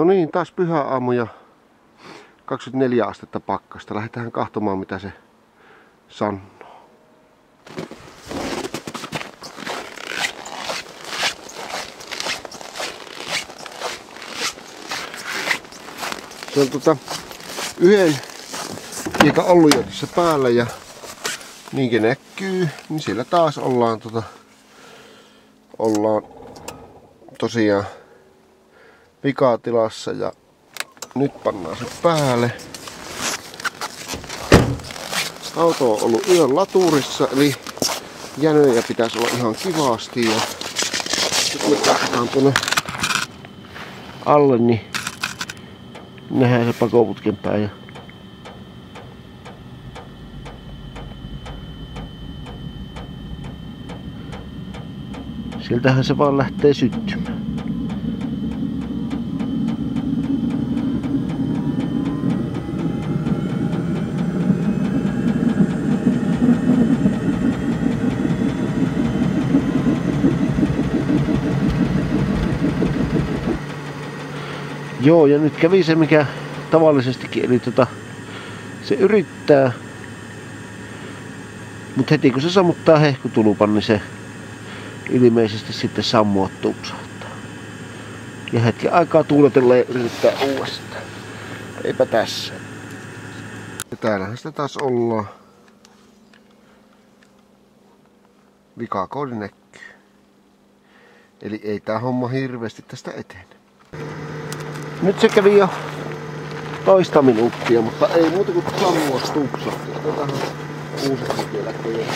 No niin, taas pyhäaamu ja 24 astetta pakkasta. Lähdetään katsomaan mitä se sanoo. Se on yhden viikon ollut jo tässä päällä ja niinkin näkyy, niin siellä taas ollaan tosiaan vikatilassa ja nyt pannaan se päälle. Auto on ollut yön laturissa, eli jänöjä pitäisi olla ihan kivasti ja nyt me katsotaan tuonne alle, niin nähdään se pakoputken pää. Ja sieltähän se vaan lähtee syttymään. Joo, ja nyt kävi se mikä tavallisestikin, eli se yrittää, mutta heti kun se sammuttaa hehkutulupan, niin se ilmeisesti sitten sammua tupsahtaa. Ja hetken aikaa tuuletella ja yrittää uudestaan. Eipä tässä. Ja täällähän sitä taas ollaan. Vikakoodi näkyy. Eli ei tää homma hirveästi tästä etene. Nyt se kävi jo toista minuuttia, mutta ei muuta kuin sammua tupsahti. Otetaan uusiksi vielä tehdä.